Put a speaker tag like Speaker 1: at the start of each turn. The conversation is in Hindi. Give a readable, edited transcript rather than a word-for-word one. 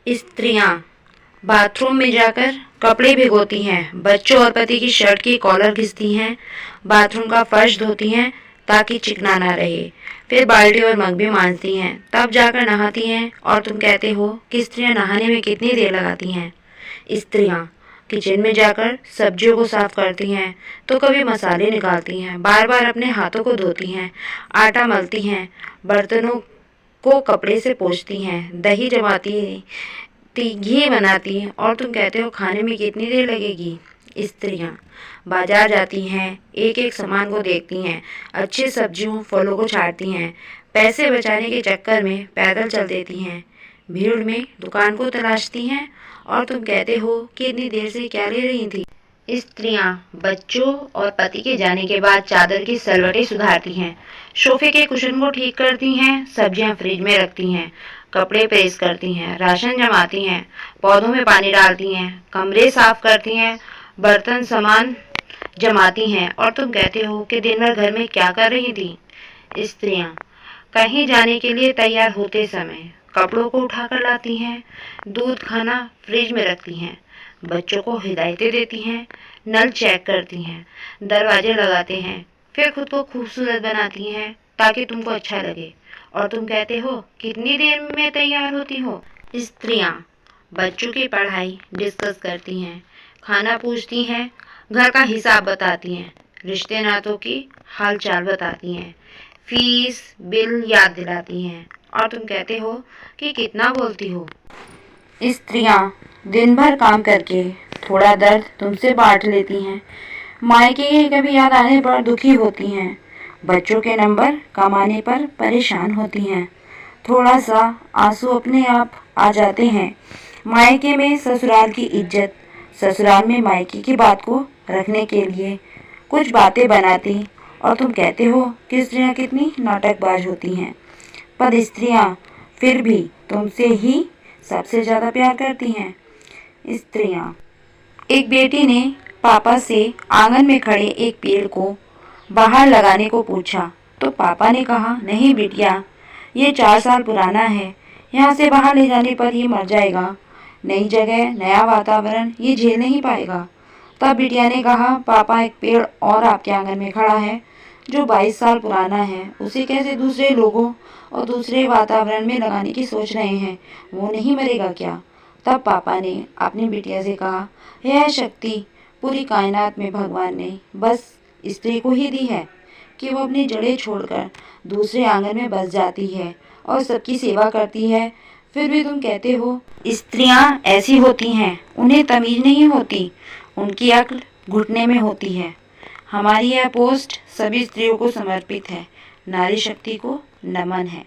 Speaker 1: स्त्रियां बाथरूम में जाकर कपड़े भिगोती हैं, बच्चों और पति की शर्ट की कॉलर घिसती हैं, बाथरूम का फर्श धोती हैं ताकि चिकना ना रहे, फिर बाल्टी और मग भी मांजती हैं, तब जाकर नहाती हैं। और तुम कहते हो कि स्त्रियां नहाने में कितनी देर लगाती हैं। स्त्रियां किचन में जाकर सब्जियों को साफ करती हैं, तो कभी मसाले निकालती हैं, बार बार अपने हाथों को धोती हैं, आटा मलती हैं, बर्तनों को कपड़े से पोंछती हैं, दही जमाती, घी बनाती हैं। और तुम कहते हो खाने में कितनी देर लगेगी। स्त्रियां बाजार जाती हैं, एक एक सामान को देखती हैं, अच्छी सब्जियों फलों को छांटती हैं, पैसे बचाने के चक्कर में पैदल चल देती हैं, भीड़ में दुकान को तलाशती हैं। और तुम कहते हो कि इतनी देर से क्या ले रही थी। स्त्रियां बच्चों और पति के जाने के बाद चादर की सलवटें सुधारती हैं, सोफे के कुशन को ठीक करती हैं, सब्जियां फ्रिज में रखती हैं, कपड़े प्रेस करती हैं, राशन जमाती हैं, पौधों में पानी डालती हैं, कमरे साफ करती हैं, बर्तन सामान जमाती हैं। और तुम कहते हो कि दिन भर घर में क्या कर रही थी। स्त्रियां कहीं जाने के लिए तैयार होते समय कपड़ों को उठाकर लाती हैं, दूध खाना फ्रिज में रखती हैं, बच्चों को हिदायतें देती हैं, नल चेक करती हैं, दरवाजे लगाते हैं, फिर खुद को खूबसूरत बनाती हैं ताकि तुमको अच्छा लगे। और तुम कहते हो कितनी देर में तैयार होती हो। स्त्रियां बच्चों की पढ़ाई डिस्कस करती हैं, खाना पूछती हैं, घर का हिसाब बताती हैं, रिश्ते नातों की हालचाल बताती हैं, फीस बिल याद दिलाती हैं। और तुम कहते हो कि कितना बोलती हो। स्त्रियां दिन भर काम करके थोड़ा दर्द तुमसे बांट लेती हैं, मायके की कभी याद आने पर दुखी होती हैं, बच्चों के नंबर कम आने पर परेशान होती हैं, थोड़ा सा आंसू अपने आप आ जाते हैं। मायके में ससुराल की इज्जत, ससुराल में मायके की बात को रखने के लिए कुछ बातें बनाती। और तुम कहते हो कि स्त्रियां कितनी नाटकबाज होती हैं, पर स्त्रियां फिर भी तुमसे ही सबसे ज़्यादा प्यार करती हैं। स्त्रियां एक बेटी ने पापा से आंगन में खड़े एक पेड़ को बाहर लगाने को पूछा, तो पापा ने कहा, नहीं बिटिया, ये 4 साल पुराना है, यहाँ से बाहर ले जाने पर ये मर जाएगा, नई जगह नया वातावरण ये झेल नहीं पाएगा। तब बिटिया ने कहा, पापा एक पेड़ और आपके आंगन में खड़ा है जो 22 साल पुराना है, उसे कैसे दूसरे लोगों और दूसरे वातावरण में लगाने की सोच रहे हैं, वो नहीं मरेगा क्या। तब पापा ने अपनी बिटिया से कहा, यह शक्ति पूरी कायनात में भगवान ने बस स्त्री को ही दी है कि वो अपनी जड़ें छोड़कर दूसरे आंगन में बस जाती है और सबकी सेवा करती है। फिर भी तुम कहते हो स्त्रियां ऐसी होती हैं, उन्हें तमीज नहीं होती, उनकी अक्ल घुटने में होती है। हमारी यह पोस्ट सभी स्त्रियों को समर्पित है। नारी शक्ति को नमन है।